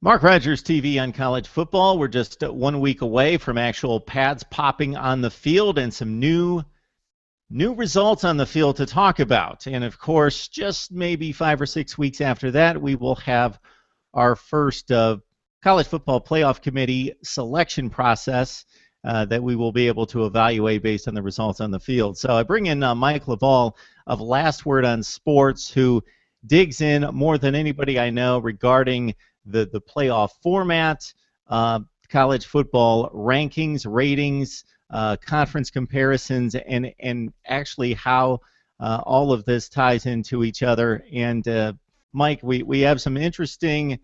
Mark Rogers TV on college football. We're just 1 week away from actual pads popping on the field and some new results on the field to talk about. And of course, just maybe 5 or 6 weeks after that, we will have our first college football playoff committee selection process that we will be able to evaluate based on the results on the field. So I bring in Mike Loveall of Last Word on Sports, who digs in more than anybody I know regarding the playoff format, college football rankings, ratings, conference comparisons, and actually how all of this ties into each other. And Mike, we have some interesting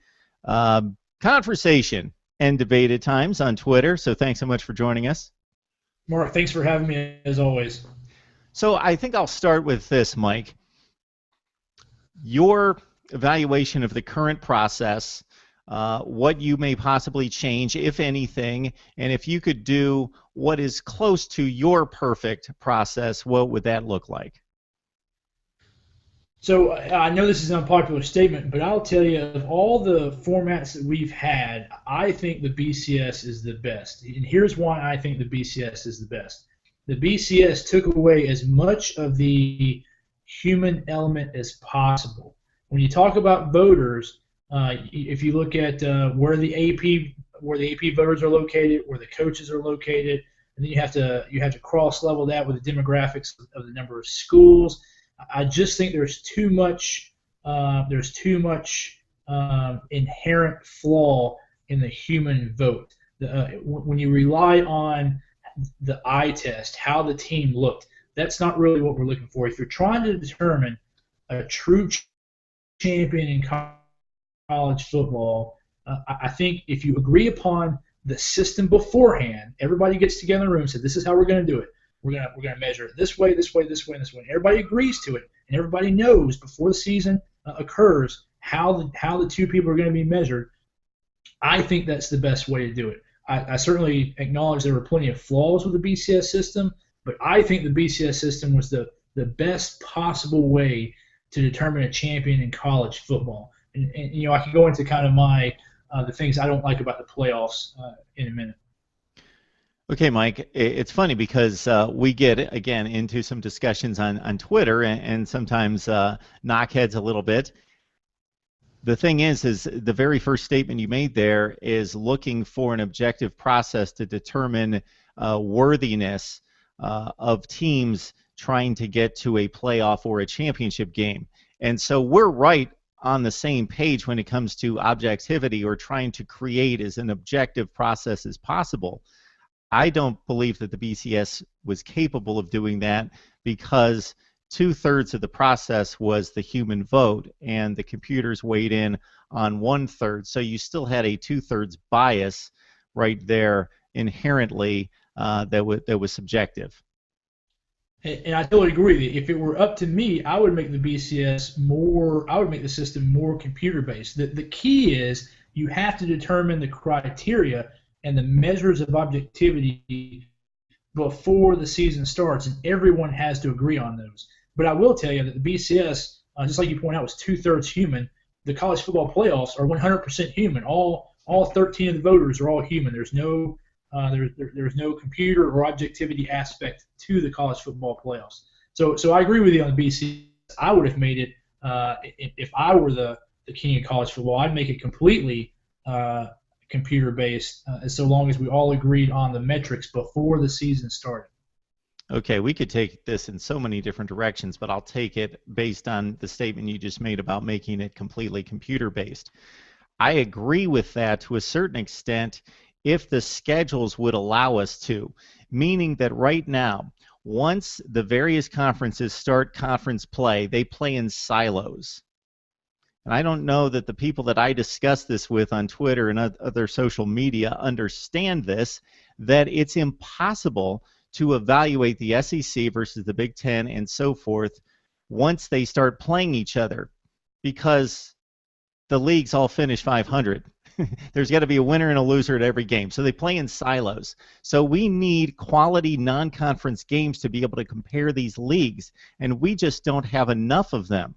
conversation and debate at times on Twitter, so thanks so much for joining us. Mark, thanks for having me as always. So I think I'll start with this, Mike. Your evaluation of the current process, what you may possibly change, if anything, and if you could do what is close to your perfect process, what would that look like? So I know this is an unpopular statement, but I'll tell you, of all the formats that we've had, I think the BCS is the best. And here's why I think the BCS is the best. The BCS took away as much of the human element as possible. When you talk about voters, if you look at where the AP voters are located, where the coaches are located, and then you have to cross level that with the demographics of the number of schools. I just think there's too much inherent flaw in the human vote. When you rely on the eye test, how the team looked, that's not really what we're looking for. If you're trying to determine a true champion in college football, I think if you agree upon the system beforehand, everybody gets together in the room and says, "This is how we're going to do it. We're gonna measure it this way, this way, this way, and this way." And everybody agrees to it, and everybody knows before the season occurs how the two people are going to be measured. I think that's the best way to do it. I certainly acknowledge there were plenty of flaws with the BCS system, but I think the BCS system was the best possible way to determine a champion in college football. And I can go into kind of the things I don't like about the playoffs in a minute. Okay, Mike, it's funny because we get, again, into some discussions on Twitter and sometimes knock heads a little bit. The thing is the very first statement you made there is looking for an objective process to determine worthiness of teams trying to get to a playoff or a championship game. And so we're right on the same page when it comes to objectivity or trying to create as an objective process as possible. I don't believe that the BCS was capable of doing that because 2/3 of the process was the human vote and the computers weighed in on 1/3. So you still had a 2/3 bias right there inherently that was subjective. And I totally agree with you. If it were up to me, I would make the BCS more. I would make the system more computer-based. The key is you have to determine the criteria and the measures of objectivity before the season starts, and everyone has to agree on those. But I will tell you that the BCS, just like you point out, was 2/3 human. The college football playoffs are 100% human. All 13 of the voters are all human. There's no computer or objectivity aspect to the college football playoffs. So I agree with you on the BCS. I would have made it if I were the king of college football. I'd make it completely computer-based, so long as we all agreed on the metrics before the season started. Okay, we could take this in so many different directions, but I'll take it based on the statement you just made about making it completely computer-based. I agree with that to a certain extent if the schedules would allow us to, meaning that right now, once the various conferences start conference play, they play in silos. And I don't know that the people that I discuss this with on Twitter and other social media understand this, that it's impossible to evaluate the SEC versus the Big Ten and so forth once they start playing each other because the leagues all finish 500. There's got to be a winner and a loser at every game. So they play in silos. So we need quality non-conference games to be able to compare these leagues, and we just don't have enough of them.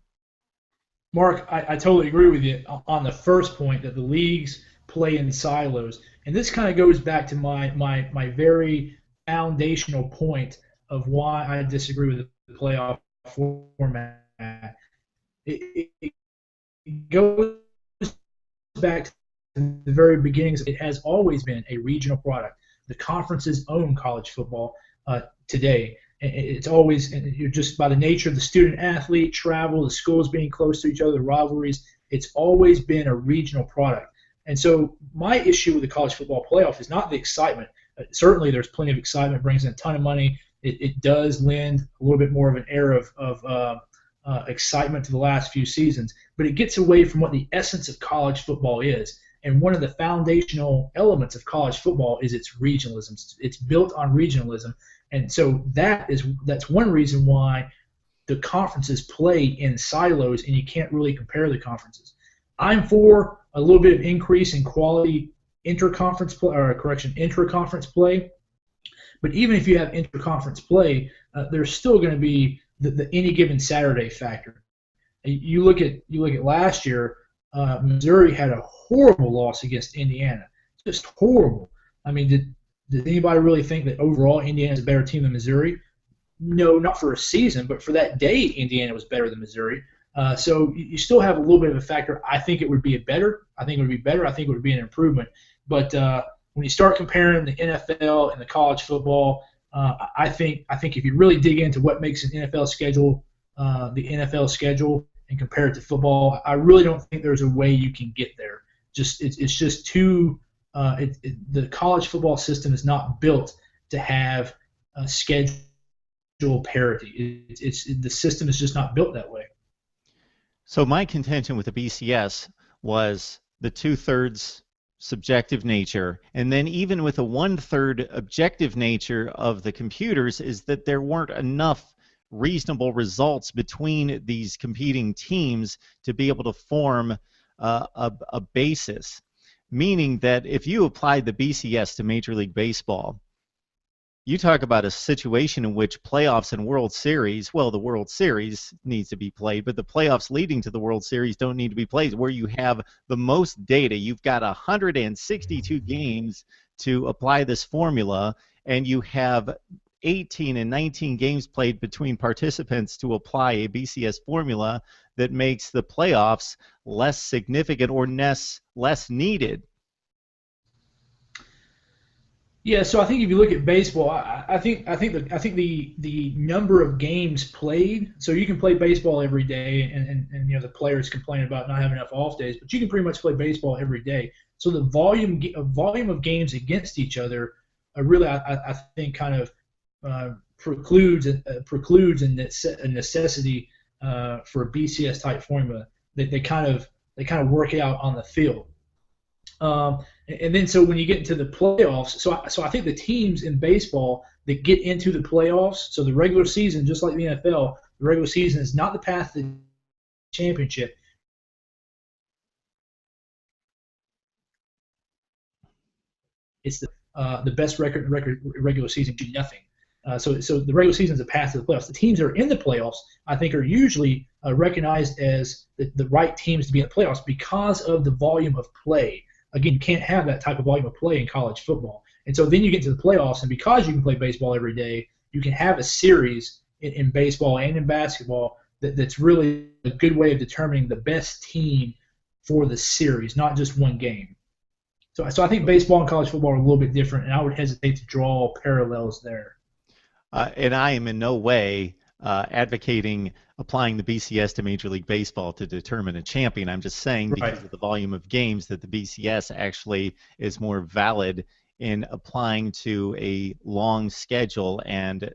Mark, I totally agree with you on the first point that the leagues play in silos. And this kind of goes back to my very foundational point of why I disagree with the playoff format. It goes back to the very beginnings. It has always been a regional product. The conferences own college football today. It's always, you're just by the nature of the student athlete travel, the schools being close to each other, the rivalries. It's always been a regional product. And so my issue with the college football playoff is not the excitement. Certainly, there's plenty of excitement, brings in a ton of money. It does lend a little bit more of an air of excitement to the last few seasons, but it gets away from what the essence of college football is. And one of the foundational elements of college football is its regionalism. It's built on regionalism, and so that's one reason why the conferences play in silos, and you can't really compare the conferences. I'm for a little bit of increase in quality intra-conference play, but even if you have intra-conference play, there's still going to be the any given Saturday factor. You look at last year. Missouri had a horrible loss against Indiana, just horrible. I mean, did anybody really think that overall Indiana is a better team than Missouri? No, not for a season, but for that day, Indiana was better than Missouri. So you still have a little bit of a factor. I think it would be better. I think it would be better. I think it would be an improvement. But when you start comparing the NFL and the college football, I think if you really dig into what makes an NFL schedule, the NFL schedule, and compare it to football, I really don't think there's a way you can get there. It's just too. The college football system is not built to have a schedule parity. The system is just not built that way. So my contention with the BCS was the 2/3 subjective nature, and then even with a 1/3 objective nature of the computers, is that there weren't enough reasonable results between these competing teams to be able to form a basis. Meaning that if you applied the BCS to Major League Baseball, you talk about a situation in which playoffs and World Series, well, the World Series needs to be played, but the playoffs leading to the World Series don't need to be played, where you have the most data. You've got 162 games to apply this formula, and you have 18 and 19 games played between participants to apply a BCS formula that makes the playoffs less significant or less needed. Yeah, so I think if you look at baseball, I think the number of games played. So you can play baseball every day, and the players complain about not having enough off days, but you can pretty much play baseball every day. So the volume of games against each other, really, I think kind of precludes a necessity for a BCS type formula. They kind of work out on the field. And then so when you get into the playoffs, so I think the teams in baseball that get into the playoffs, so the regular season, just like the NFL, the regular season is not the path to the championship. It's the best record regular season do nothing. So the regular season is a path to the playoffs. The teams that are in the playoffs, I think, are usually recognized as the right teams to be in the playoffs because of the volume of play. Again, you can't have that type of volume of play in college football. And so then you get to the playoffs, and because you can play baseball every day, you can have a series in baseball and in basketball that's really a good way of determining the best team for the series, not just one game. So I think baseball and college football are a little bit different, and I would hesitate to draw parallels there. And I am in no way advocating applying the BCS to Major League Baseball to determine a champion. I'm just saying because of the volume of games that the BCS actually is more valid in applying to a long schedule and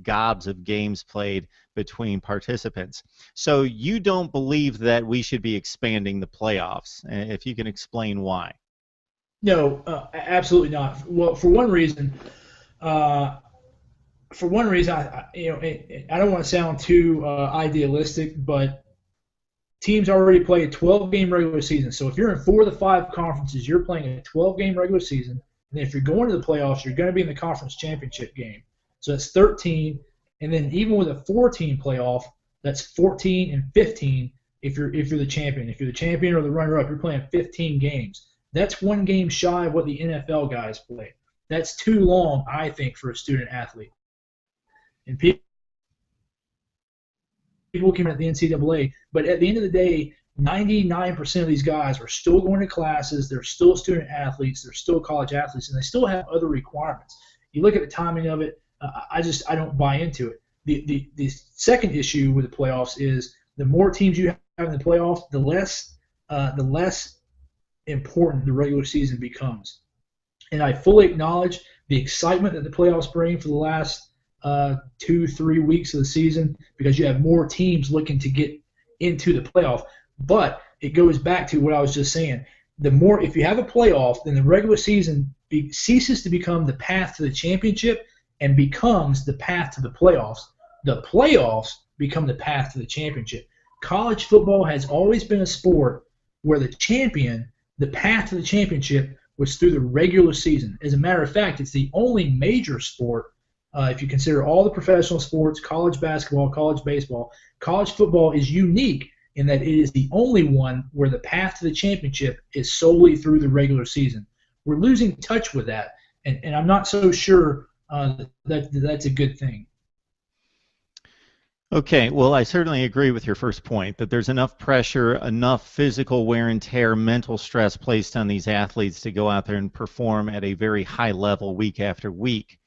gobs of games played between participants. So you don't believe that we should be expanding the playoffs? If you can explain why. No, absolutely not. Well, for one reason, I don't want to sound too idealistic, but teams already play a 12-game regular season. So if you're in 4 of the 5 conferences, you're playing a 12-game regular season. And if you're going to the playoffs, you're going to be in the conference championship game. So that's 13. And then even with a 4-team playoff, that's 14 and 15. if you're the champion. If you're the champion or the runner-up, you're playing 15 games. That's one game shy of what the NFL guys play. That's too long, I think, for a student athlete. And people came at the NCAA, but at the end of the day, 99% of these guys are still going to classes. They're still student athletes. They're still college athletes, and they still have other requirements. You look at the timing of it. I don't buy into it. The second issue with the playoffs is the more teams you have in the playoffs, the less important the regular season becomes. And I fully acknowledge the excitement that the playoffs bring for the last 2-3 weeks of the season because you have more teams looking to get into the playoff. But it goes back to what I was just saying. If you have a playoff, then the regular season ceases to become the path to the championship and becomes the path to the playoffs. The playoffs become the path to the championship. College football has always been a sport where the path to the championship was through the regular season. As a matter of fact, it's the only major sport, if you consider all the professional sports, college basketball, college baseball. College football is unique in that it is the only one where the path to the championship is solely through the regular season. We're losing touch with that, and I'm not so sure that's a good thing. Okay, well, I certainly agree with your first point that there's enough pressure, enough physical wear and tear, mental stress placed on these athletes to go out there and perform at a very high level week after week.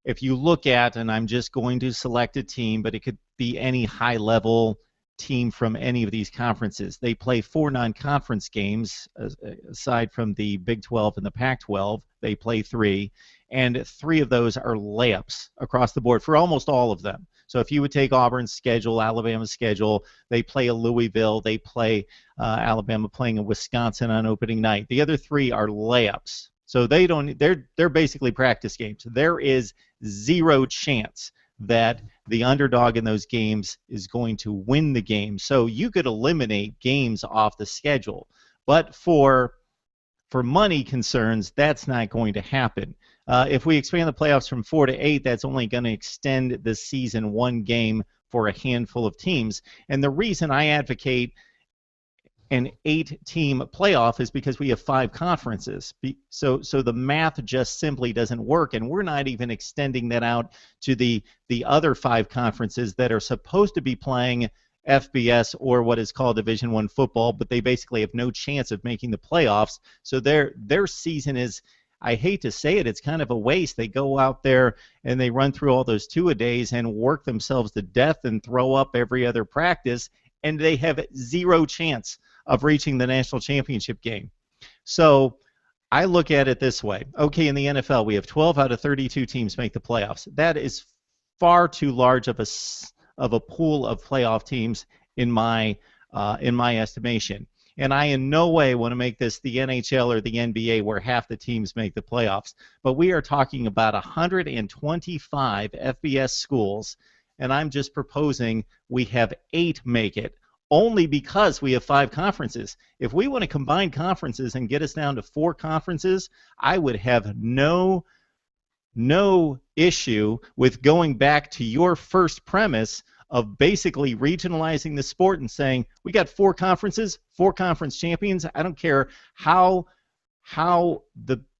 If you look at, and I'm just going to select a team, but it could be any high level team from any of these conferences. They play 4 non-conference games, aside from the Big 12 and the Pac-12. They play 3, and 3 of those are layups across the board for almost all of them. So if you would take Auburn's schedule, Alabama's schedule, they play a Louisville, they play Alabama playing a Wisconsin on opening night. The other 3 are layups. So they're basically practice games. There is zero chance that the underdog in those games is going to win the game. So you could eliminate games off the schedule. But for money concerns, that's not going to happen. If we expand the playoffs from 4 to 8, that's only going to extend the season 1 game for a handful of teams. And the reason I advocate an 8-team playoff is because we have 5 conferences. So the math just simply doesn't work, and we're not even extending that out to the other 5 conferences that are supposed to be playing FBS or what is called Division I football, but they basically have no chance of making the playoffs. So their season is, I hate to say it, it's kind of a waste. They go out there and they run through all those two-a-days and work themselves to death and throw up every other practice, and they have zero chance of reaching the national championship game. So I look at it this way. Okay, in the NFL, we have 12 out of 32 teams make the playoffs. That is far too large of a pool of playoff teams in my estimation. And I in no way want to make this the NHL or the NBA where half the teams make the playoffs. But we are talking about 125 FBS schools, and I'm just proposing we have 8 make it, only because we have 5 conferences. If we want to combine conferences and get us down to 4 conferences, I would have no issue with going back to your first premise of basically regionalizing the sport and saying we got 4 conferences, 4 conference champions. I don't care how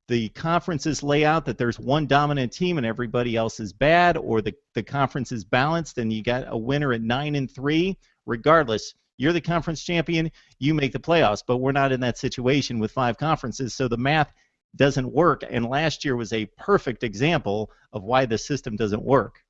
the conferences lay out, that there's one dominant team and everybody else is bad, or the conference is balanced and you got a winner at 9-3. Regardless, you're the conference champion, you make the playoffs. But we're not in that situation with 5 conferences, so the math doesn't work. And last year was a perfect example of why the system doesn't work.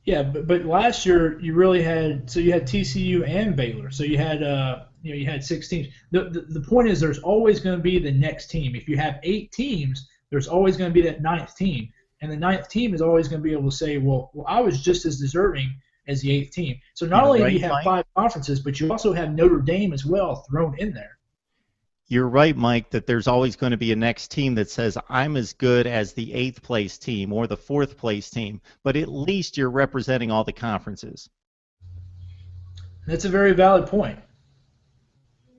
Yeah, but last year you really had TCU and Baylor, so you had 6 teams. The point is there's always going to be the next team. If you have 8 teams, there's always going to be that 9th team. And the 9th team is always going to be able to say, well, I was just as deserving as the 8th team. So not only do you have 5 conferences, but you also have Notre Dame as well thrown in there. You're right, Mike, that there's always going to be a next team that says, I'm as good as the 8th place team or the 4th place team. But at least you're representing all the conferences. That's a very valid point.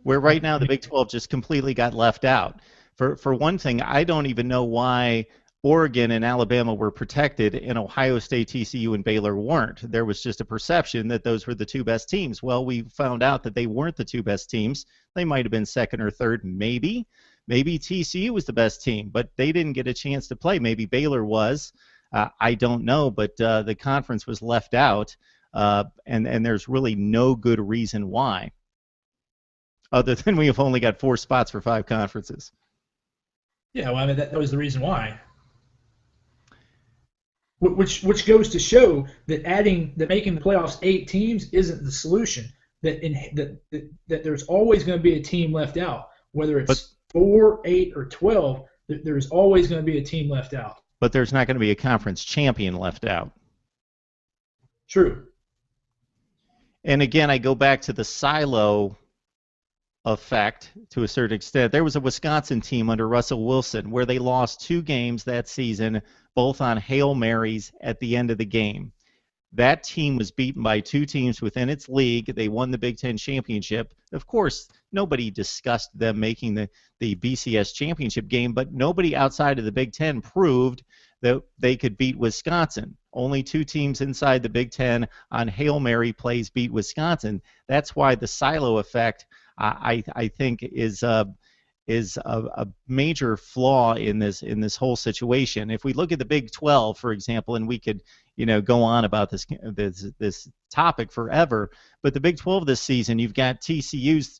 Where right now the Big 12 just completely got left out. For one thing, I don't even know why Oregon and Alabama were protected, and Ohio State, TCU, and Baylor weren't. There was just a perception that those were the two best teams. Well, we found out that they weren't the two best teams. They might have been second or third, maybe. Maybe TCU was the best team, but they didn't get a chance to play. Maybe Baylor was. I don't know, but the conference was left out, and there's really no good reason why, other than we have only got 4 spots for 5 conferences. Yeah, well, I mean that was the reason why. Which goes to show that making the playoffs 8 teams isn't the solution. That there's always going to be a team left out, whether it's 4, 8, or 12. There's always going to be a team left out. But there's not going to be a conference champion left out. True. And again, I go back to the silo effect to a certain extent. There was a Wisconsin team under Russell Wilson where they lost 2 games that season, both on Hail Marys at the end of the game. That team was beaten by 2 teams within its league. They won the Big Ten championship. Of course, nobody discussed them making the BCS championship game, but nobody outside of the Big Ten proved that they could beat Wisconsin. Only 2 teams inside the Big Ten on Hail Mary plays beat Wisconsin. That's why the silo effect, I think, is a major flaw in this whole situation. If we look at the Big 12, for example, and we could go on about this topic forever, but the Big 12 this season, you've got TCU's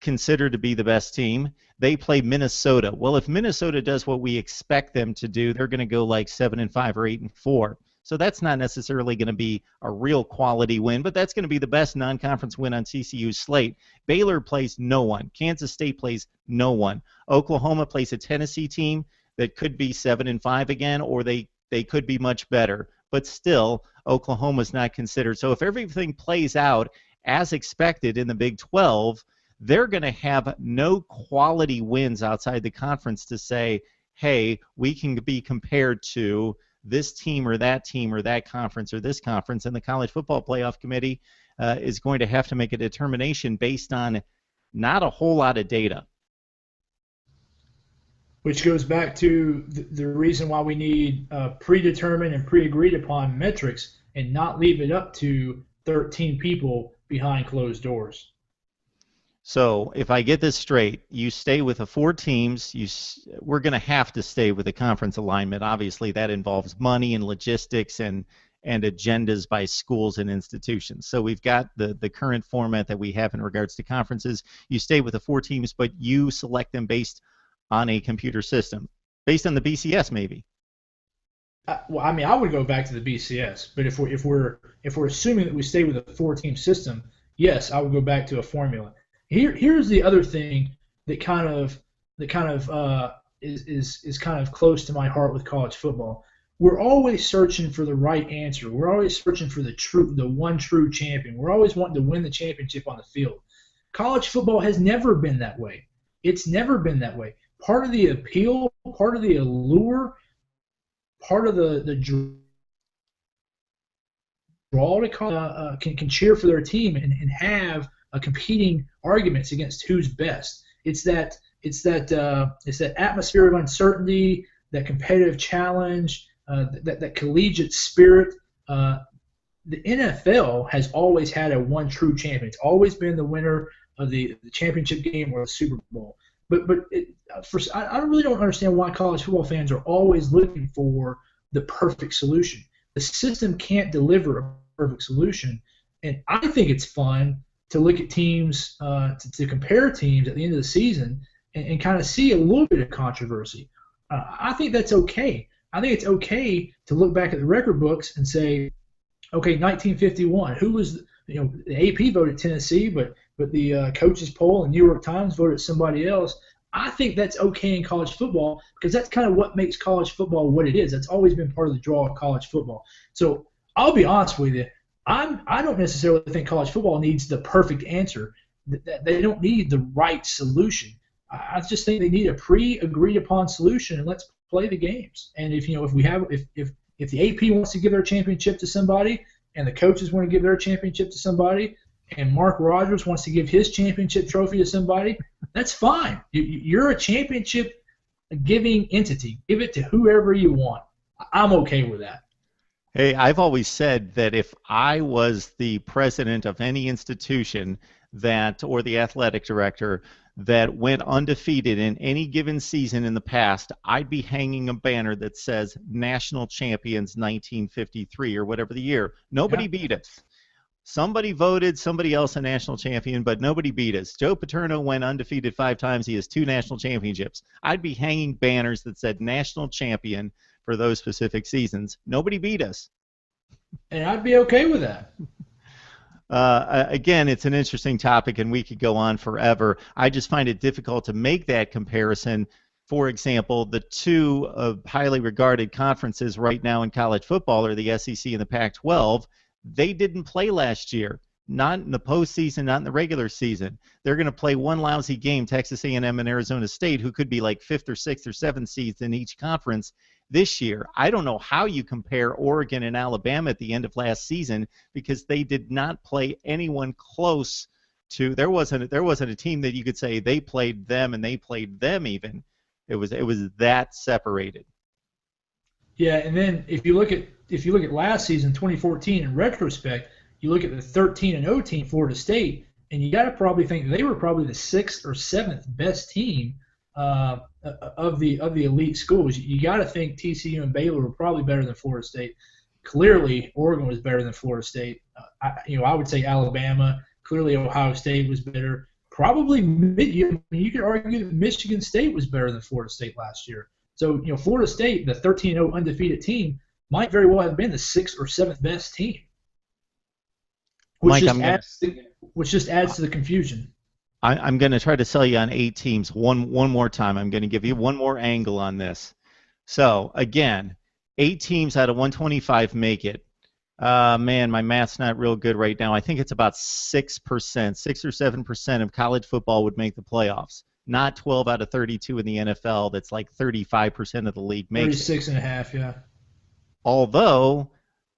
considered to be the best team. They play Minnesota. Well, if Minnesota does what we expect them to do, they're going to go like 7-5 or 8-4. So that's not necessarily going to be a real quality win, but that's going to be the best non-conference win on TCU's slate. Baylor plays no one. Kansas State plays no one. Oklahoma plays a Tennessee team that could be 7-5 again, or they could be much better. But still, Oklahoma's not considered. So if everything plays out as expected in the Big 12, they're going to have no quality wins outside the conference to say, hey, we can be compared to this team or that conference or this conference. And the College Football Playoff Committee is going to have to make a determination based on not a whole lot of data. Which goes back to the reason why we need predetermined and pre-agreed upon metrics and not leave it up to 13 people behind closed doors. So if I get this straight, you stay with the 4 teams. We're going to have to stay with the conference alignment. Obviously, that involves money and logistics and agendas by schools and institutions. So we've got the current format that we have in regards to conferences. You stay with the 4 teams, but you select them based on a computer system, based on the BCS maybe. Well, I mean, I would go back to the BCS, but if we're assuming that we stay with a 4-team system, yes, I would go back to a formula. Here's the other thing that kind of is kind of close to my heart with college football. We're always searching for the right answer. We're always searching for the one true champion. We're always wanting to win the championship on the field. College football has never been that way. It's never been that way. Part of the appeal, part of the allure, part of the draw to can cheer for their team and have competing arguments against who's best. It's that atmosphere of uncertainty, that competitive challenge, that collegiate spirit. The NFL has always had a one true champion. It's always been the winner of the championship game or the Super Bowl. But I really don't understand why college football fans are always looking for the perfect solution. The system can't deliver a perfect solution, and I think it's fun to look at teams, to compare teams at the end of the season and kind of see a little bit of controversy. I think that's okay. I think it's okay to look back at the record books and say, okay, 1951, who was, the AP voted Tennessee, but the coaches poll and New York Times voted somebody else. I think that's okay in college football because that's kind of what makes college football what it is. That's always been part of the draw of college football. So I'll be honest with you. I don't necessarily think college football needs the perfect answer. They don't need the right solution. I just think they need a pre-agreed upon solution, and let's play the games. And if the AP wants to give their championship to somebody, and the coaches want to give their championship to somebody, and Mark Rogers wants to give his championship trophy to somebody, that's fine. You're a championship giving entity. Give it to whoever you want. I'm okay with that. Hey, I've always said that if I was the president of any institution that, or the athletic director that went undefeated in any given season in the past, I'd be hanging a banner that says National Champions 1953 or whatever the year. Nobody Yeah. beat us. Somebody voted somebody else a national champion, but nobody beat us. Joe Paterno went undefeated 5 times. He has 2 national championships. I'd be hanging banners that said national champion for those specific seasons. Nobody beat us. And I'd be okay with that. Again, it's an interesting topic, and we could go on forever. I just find it difficult to make that comparison. For example, the two highly regarded conferences right now in college football are the SEC and the Pac-12. They didn't play last year, not in the postseason, not in the regular season. They're going to play one lousy game, Texas A&M and Arizona State, who could be like 5th or 6th or 7th seeds in each conference this year. I don't know how you compare Oregon and Alabama at the end of last season, because they did not play anyone close to. There wasn't a team that you could say they played them and they played them even. It was that separated. Yeah, and then if you look at last season, 2014, in retrospect, you look at the 13-0 team, Florida State, and you got to probably think they were probably the 6th or 7th best team of the elite schools. You got to think TCU and Baylor were probably better than Florida State. Clearly, Oregon was better than Florida State. I would say Alabama. Clearly, Ohio State was better. Probably, you could argue that Michigan State was better than Florida State last year. So, Florida State, the 13-0 undefeated team, might very well have been the 6th or 7th best team, which just adds to the confusion. I'm going to try to sell you on 8 teams one more time. I'm going to give you one more angle on this. So, again, 8 teams out of 125 make it. Man, my math's not real good right now. I think it's about 6%, 6 or 7% of college football would make the playoffs. Not 12 out of 32 in the NFL. That's like 35% of the league makes 36.5, yeah. Although,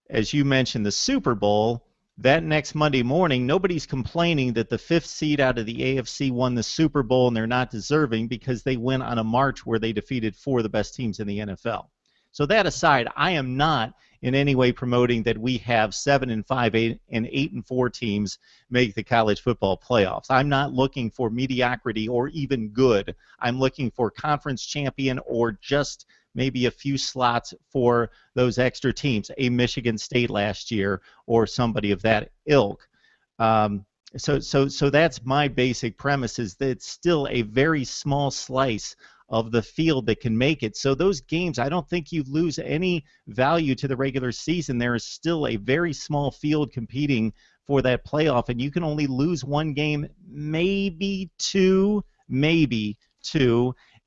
as you mentioned, the Super Bowl, that next Monday morning, nobody's complaining that the 5th seed out of the AFC won the Super Bowl and they're not deserving, because they went on a march where they defeated 4 of the best teams in the NFL. So that aside, I am not in any way promoting that we have 7-5, 8 and 8-4 teams make the college football playoffs. I'm not looking for mediocrity or even good. I'm looking for conference champion or just maybe a few slots for those extra teams, a Michigan State last year or somebody of that ilk. So that's my basic premise, is that it's still a very small slice of the field that can make it. So those games, I don't think you lose any value to the regular season. There is still a very small field competing for that playoff, and you can only lose one game, maybe two,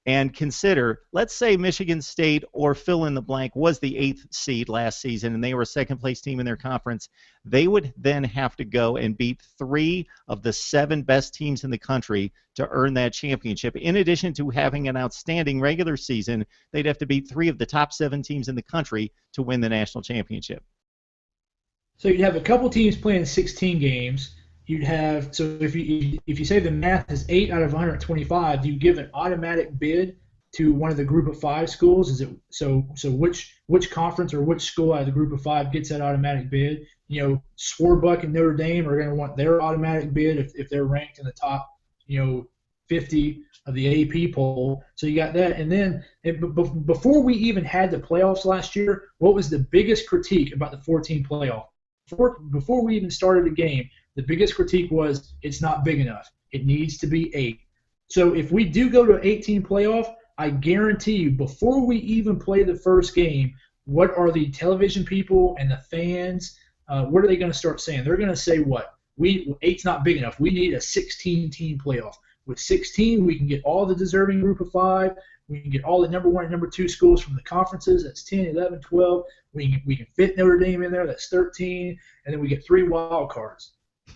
and consider, let's say Michigan State or fill in the blank was the 8th seed last season and they were a second-place team in their conference. They would then have to go and beat 3 of the 7 best teams in the country to earn that championship. In addition to having an outstanding regular season, they'd have to beat 3 of the top 7 teams in the country to win the national championship. So you'd have a couple teams playing 16 games. You'd have, so if you say the math is 8 out of 125, do you give an automatic bid to one of the group of 5 schools? Is it so which conference or which school out of the group of 5 gets that automatic bid? Swarbuck and Notre Dame are going to want their automatic bid if they're ranked in the top 50 of the AP poll. So you got that. And then before we even had the playoffs last year, what was the biggest critique about the 14 playoff? Before we even started the game, the biggest critique was it's not big enough. It needs to be 8. So if we do go to an 18 playoff, I guarantee you, before we even play the first game, what are the television people and the fans, what are they going to start saying? They're going to say what? 8's not big enough. We need a 16-team playoff. With 16, we can get all the deserving group of 5. We can get all the number 1 and number 2 schools from the conferences. That's 10, 11, 12. We can fit Notre Dame in there. That's 13. And then we get 3 wild cards.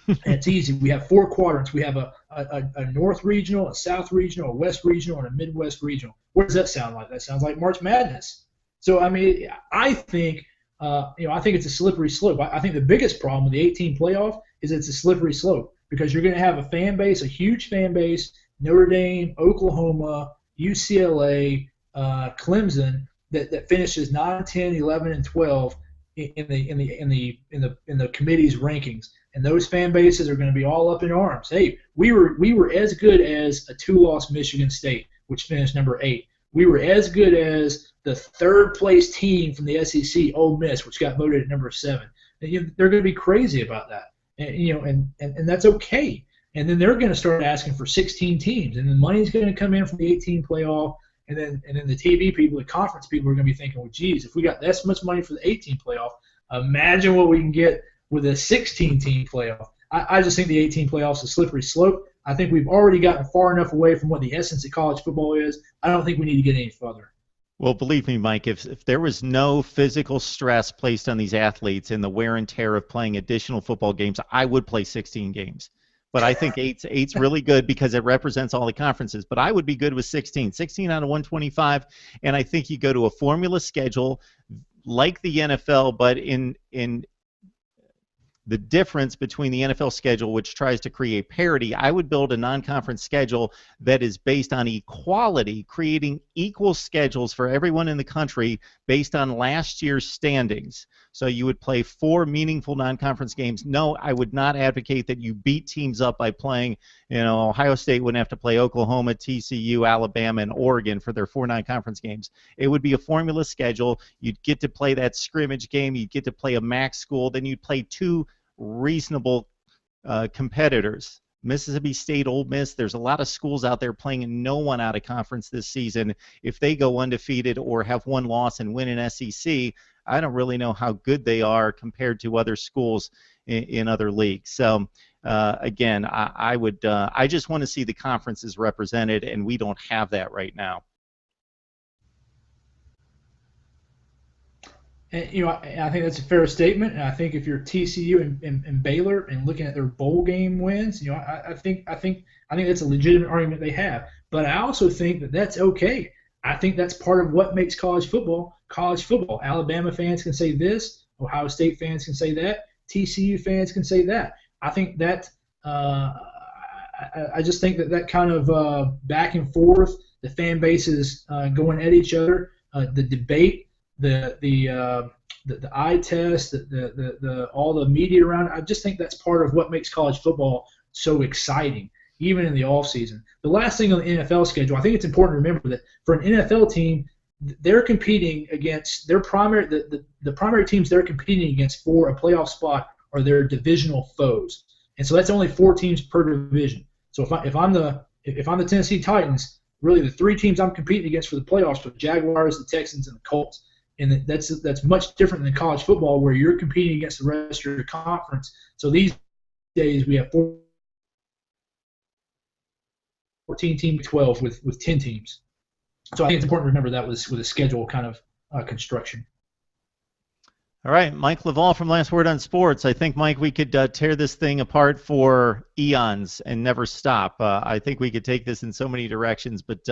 And it's easy. We have 4 quadrants. We have a North Regional, a South Regional, a West Regional, and a Midwest Regional. What does that sound like? That sounds like March Madness. So, I mean, I think it's a slippery slope. I think the biggest problem with the 18 playoff is it's a slippery slope, because you're going to have a fan base, a huge fan base, Notre Dame, Oklahoma, UCLA, Clemson that finishes 9, 10, 11, and 12 in the committee's rankings, and those fan bases are going to be all up in arms. Hey, we were as good as a 2-loss Michigan State, which finished number 8. We were as good as the third place team from the SEC, Ole Miss, which got voted at number 7. And, they're going to be crazy about that, and that's okay. And then they're going to start asking for 16 teams, and the money's going to come in from the 18 playoff. And then the TV people, the conference people are going to be thinking, well, geez, if we got this much money for the 18 playoff, imagine what we can get with a 16-team playoff. I just think the 18 playoffs is a slippery slope. I think we've already gotten far enough away from what the essence of college football is. I don't think we need to get any further. Well, believe me, Mike, if there was no physical stress placed on these athletes and the wear and tear of playing additional football games, I would play 16 games. But I think eight's really good because it represents all the conferences. But I would be good with 16 out of 125, and I think you go to a formula schedule like the NFL, but in the difference between the NFL schedule, which tries to create parity, I would build a non-conference schedule that is based on equality, creating equal schedules for everyone in the country based on last year's standings. So you would play 4 meaningful non-conference games. No, I would not advocate that you beat teams up by playing, Ohio State wouldn't have to play Oklahoma, TCU, Alabama, and Oregon for their 4 non-conference games. It would be a formula schedule. You'd get to play that scrimmage game. You'd get to play a MAC school. Then you'd play 2 reasonable competitors. Mississippi State, Ole Miss, there's a lot of schools out there playing no one out of conference this season. If they go undefeated or have 1 loss and win an SEC, I don't really know how good they are compared to other schools in other leagues. So, again, I just want to see the conferences represented, and we don't have that right now. And, I think that's a fair statement. And I think if you're TCU and Baylor and looking at their bowl game wins, I think that's a legitimate argument they have. But I also think that that's okay. I think that's part of what makes college football college football. Alabama fans can say this, Ohio State fans can say that, TCU fans can say that. I think that I just think that kind of back and forth, the fan bases going at each other, the debate, the eye test, the all the media around it. I just think that's part of what makes college football so exciting, even in the off season. The last thing on the NFL schedule, I think it's important to remember that for an NFL team, they're competing against their primary the primary teams they're competing against for a playoff spot are their divisional foes, and so that's only 4 teams per division. So if I'm the Tennessee Titans, really the 3 teams I'm competing against for the playoffs are the Jaguars, the Texans, and the Colts. And that's much different than college football where you're competing against the rest of your conference. So these days we have 14 team 12 with 10 teams. So I think it's important to remember that with a schedule kind of construction. All right, Mike Loveall from Last Word on Sports. I think, Mike, we could tear this thing apart for eons and never stop. I think we could take this in so many directions, but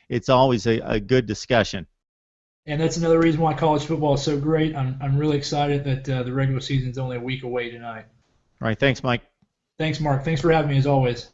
it's always a good discussion. And that's another reason why college football is so great. I'm really excited that the regular season is only a week away tonight. All right, thanks, Mike. Thanks, Mark. Thanks for having me, as always.